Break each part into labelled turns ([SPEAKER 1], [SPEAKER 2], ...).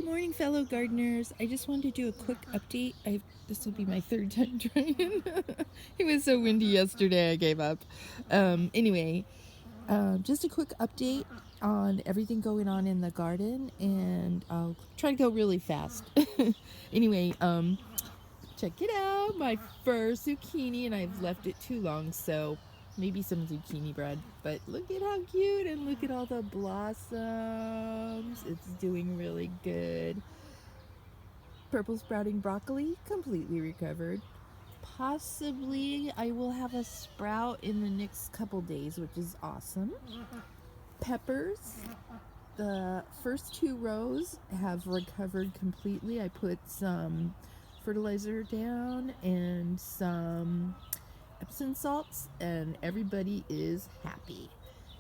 [SPEAKER 1] morning, fellow gardeners. I just wanted to do a quick update. This will be my third time trying. It was so windy yesterday, I gave up. Anyway, just a quick update on everything going on in the garden, and I'll try to go really fast. Anyway, check it out, my first zucchini, and I've left it too long, so maybe some zucchini bread. But look at how cute, and look at all the blossoms. It's doing really good. Purple sprouting broccoli, completely recovered. Possibly I will have a sprout in the next couple days, which is awesome. Peppers, the first 2 rows have recovered completely. I put some fertilizer down and some Epsom salts, and everybody is happy.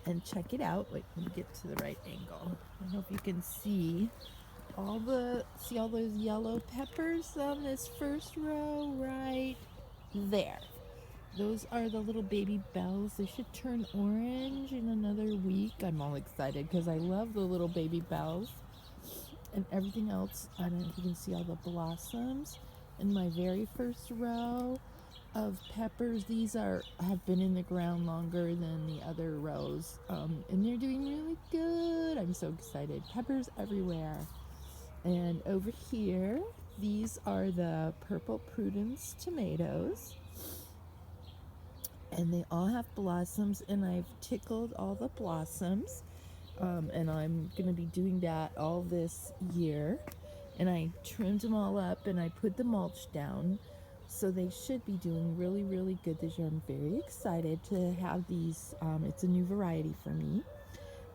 [SPEAKER 1] And check it out. Wait, let me get to the right angle. I hope you can see all those yellow peppers on this first row right there. Those are the little baby bells. They should turn orange in another week. I'm all excited because I love the little baby bells. And everything else, I don't know if you can see all the blossoms in my very first row of peppers. These have been in the ground longer than the other rows, and they're doing really good. I'm so excited. Peppers everywhere. And over here, these are the Purple Prudence tomatoes, and they all have blossoms, and I've tickled all the blossoms, and I'm going to be doing that all this year. And I trimmed them all up, and I put the mulch down, so they should be doing really, really good this year. I'm very excited to have these. It's a new variety for me.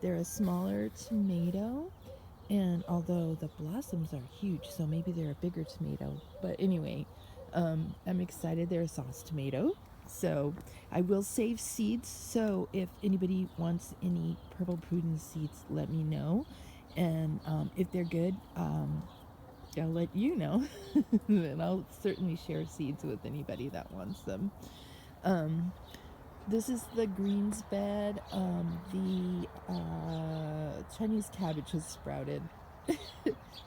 [SPEAKER 1] They're a smaller tomato, and although the blossoms are huge, so maybe they're a bigger tomato. But anyway, I'm excited. They're a sauce tomato. So I will save seeds. So if anybody wants any Purple Prudence seeds, let me know. And if they're good, I'll let you know. And I'll certainly share seeds with anybody that wants them. This is the greens bed. The Chinese cabbage has sprouted.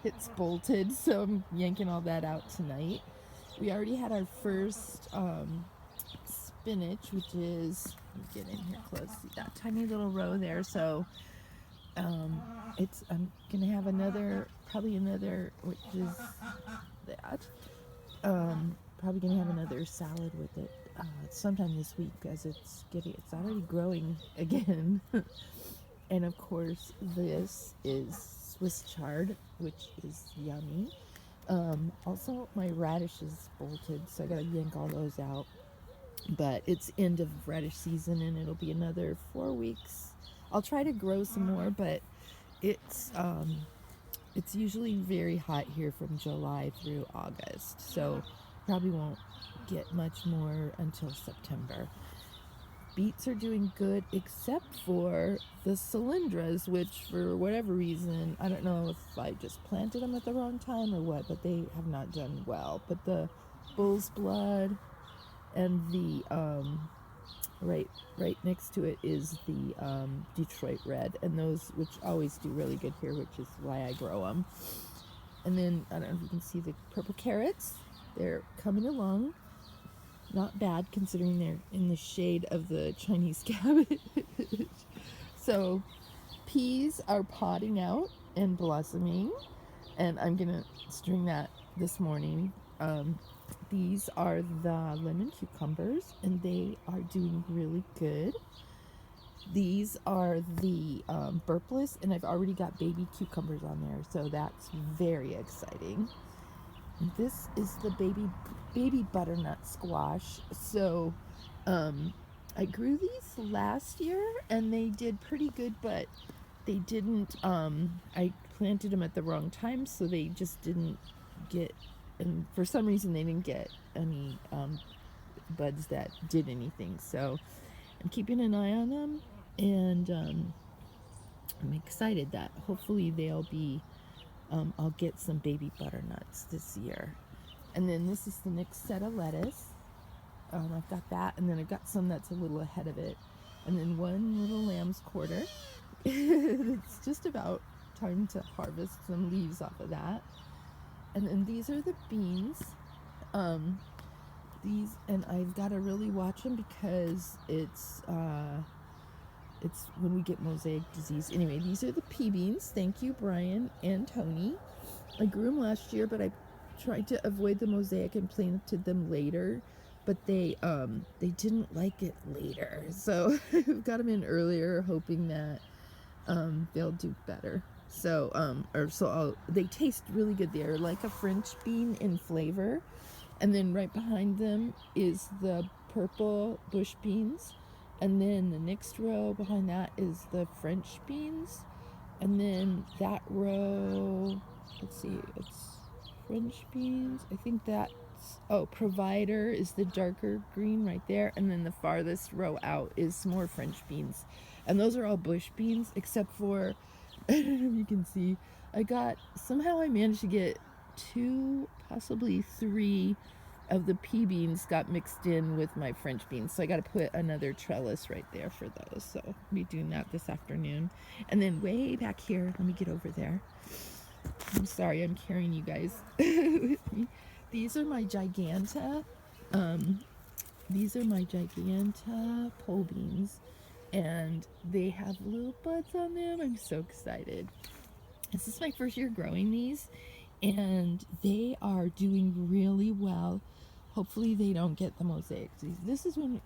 [SPEAKER 1] It's bolted, so I'm yanking all that out tonight. We already had our first spinach, which is, let me get in here close, see that tiny little row there. So I'm gonna have probably another, which is that. Probably gonna have another salad with it sometime this week, because it's already growing again. And of course, this is Swiss chard, which is yummy. Also, my radish is bolted, so I gotta yank all those out. But it's end of radish season, and it'll be another 4 weeks. I'll try to grow some more, but it's usually very hot here from July through August, so probably won't get much more until September. Beets are doing good, except for the cylindras, which for whatever reason, I don't know if I just planted them at the wrong time or what, but they have not done well. But the bull's blood and the right next to it is the Detroit red, and those, which always do really good here, which is why I grow them. And then I don't know if you can see the purple carrots. They're coming along. Not bad, considering they're in the shade of the Chinese cabbage. So peas are potting out and blossoming, and I'm gonna string that this morning. These are the lemon cucumbers, and they are doing really good. These are the burpless, and I've already got baby cucumbers on there, so that's very exciting. This is the baby butternut squash. So I grew these last year, and they did pretty good, but they didn't, I planted them at the wrong time, so they just didn't get, and for some reason they didn't get any buds that did anything. So I'm keeping an eye on them, and I'm excited that hopefully they'll be, I'll get some baby butternuts this year. And then this is the next set of lettuce. I've got that, and then I've got some that's a little ahead of it, and then one little lamb's quarter. It's just about time to harvest some leaves off of that. And then these are the beans. These, and I've got to really watch them because it's when we get mosaic disease. Anyway, these are the pea beans. Thank you, Brian and Tony. I grew them last year, but I tried to avoid the mosaic and planted them later. But they didn't like it later, so I've got them in earlier, hoping that they'll do better. So they taste really good. They're like a French bean in flavor, and then right behind them is the purple bush beans, and then the next row behind that is the French beans, and then that row, let's see, it's French beans. I think that's, oh, Provider is the darker green right there, and then the farthest row out is more French beans, and those are all bush beans except for I don't know if you can see, somehow I managed to get 2, possibly 3 of the pea beans got mixed in with my French beans, so I got to put another trellis right there for those, so I'll be doing that this afternoon. And then way back here, let me get over there. I'm sorry, I'm carrying you guys with me. These are my Giganta. These are my Giganta pole beans, and they have little buds on them. I'm so excited. This is my first year growing these, and they are doing really well. Hopefully they don't get the mosaic disease. This is when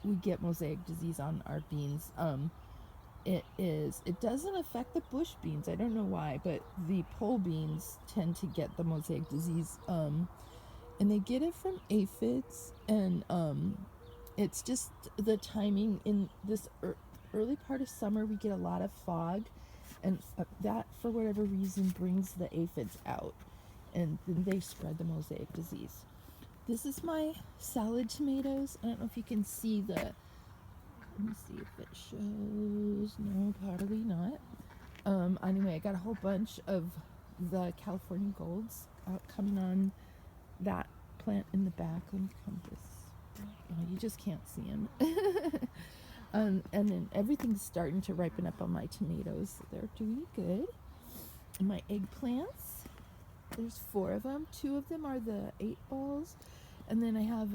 [SPEAKER 1] we get mosaic disease on our beans. It doesn't affect the bush beans. I don't know why, but the pole beans tend to get the mosaic disease. And they get it from aphids, and it's just the timing. In this early part of summer, we get a lot of fog, and that, for whatever reason, brings the aphids out, and then they spread the mosaic disease. This is my salad tomatoes. I don't know if you can see let me see if it shows. No, probably not. Anyway, I got a whole bunch of the California Golds coming on that plant in the back. Let me come this. Oh, you just can't see them. And then everything's starting to ripen up on my tomatoes. So they're doing good. And my eggplants, there's 4 of them. 2 of them are the 8 balls. And then I have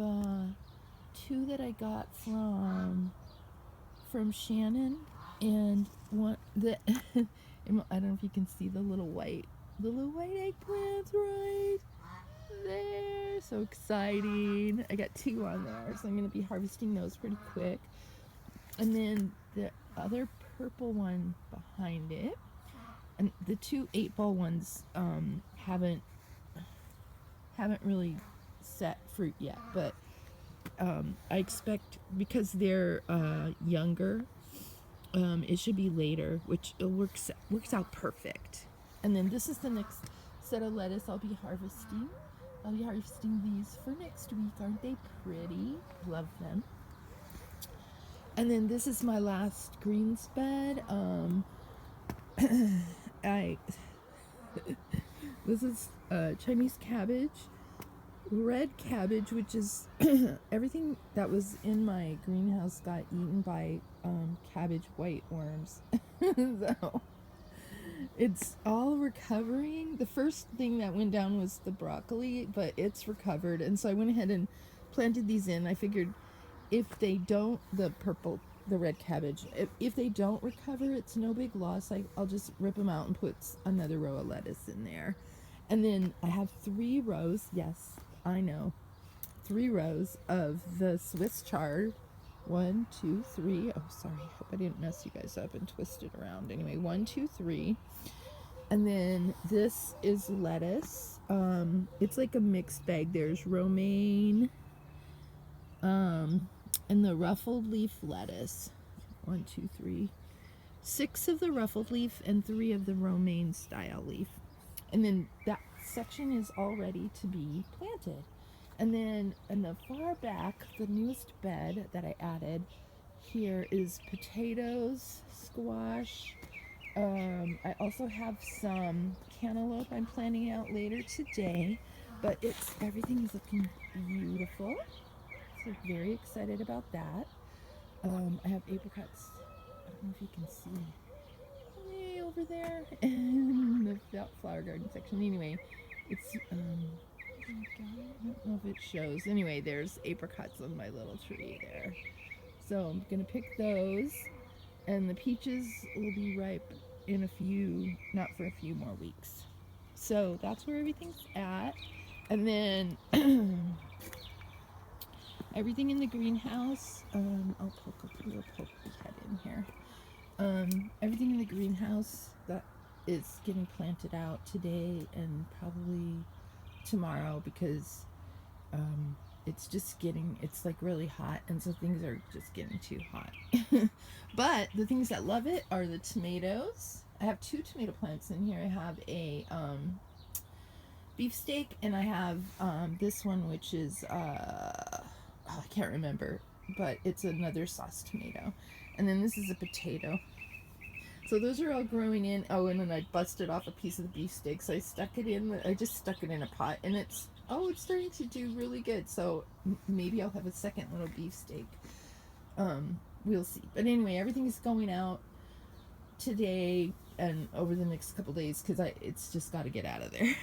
[SPEAKER 1] 2 that I got from Shannon, and one that I don't know if you can see the little white eggplants right there. So exciting. I got 2 on there, so I'm going to be harvesting those pretty quick. And then the other purple one behind it, and the 2 8-ball ones haven't really set fruit yet, but I expect, because they're younger, it should be later, which works out perfect. And then this is the next set of lettuce I'll be harvesting. I'll be harvesting these for next week. Aren't they pretty? Love them. And then this is my last greens bed. This is Chinese cabbage, red cabbage, which is everything that was in my greenhouse got eaten by cabbage white worms. So it's all recovering. The first thing that went down was the broccoli, but it's recovered, and so I went ahead and planted these in. I figured if they don't, the red cabbage, if they don't recover, it's no big loss. I'll just rip them out and put another row of lettuce in there. And then I have 3 rows, yes, I know, 3 rows of the Swiss chard. 1, 2, 3. Oh, sorry, hope I didn't mess you guys up and twist it around. Anyway, 1, 2, 3. And then this is lettuce. It's like a mixed bag. There's romaine, and the ruffled leaf lettuce. 1, 2, 3. 6 of the ruffled leaf and 3 of the romaine style leaf. And then that section is all ready to be planted. And then in the far back, the newest bed that I added here is potatoes, squash. I also have some cantaloupe I'm planting out later today, but everything is looking beautiful. So very excited about that. I have apricots. I don't know if you can see. over there in the flower garden section. Anyway, it's I don't know if it shows. Anyway, there's apricots on my little tree there. So I'm gonna pick those, and the peaches will be ripe in not for a few more weeks. So that's where everything's at. And then everything in the greenhouse, I'll poke a little poke head in here. Everything in the greenhouse that is getting planted out today and probably tomorrow, because it's like really hot, and so things are just getting too hot. But the things that love it are the tomatoes. I have 2 tomato plants in here. I have a beefsteak, and I have this one, which is I can't remember, but it's another sauce tomato. And then this is a potato. So those are all growing in. Oh, and then I busted off a piece of the beefsteak, so I just stuck it in a pot, and it's starting to do really good. So maybe I'll have a second little beefsteak. We'll see. But anyway, everything is going out today and over the next couple days, because it's just got to get out of there.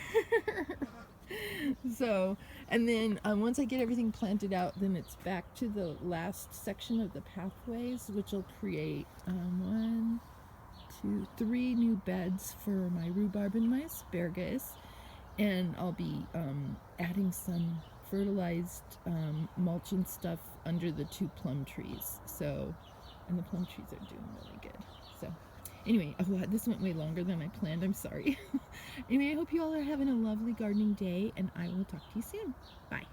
[SPEAKER 1] So, and then once I get everything planted out, then it's back to the last section of the pathways, which will create 1, 2, 3 new beds for my rhubarb and my asparagus. And I'll be adding some fertilized mulch and stuff under the 2 plum trees. So, and the plum trees are doing really good. So anyway, this went way longer than I planned. I'm sorry. Anyway, I hope you all are having a lovely gardening day, and I will talk to you soon. Bye.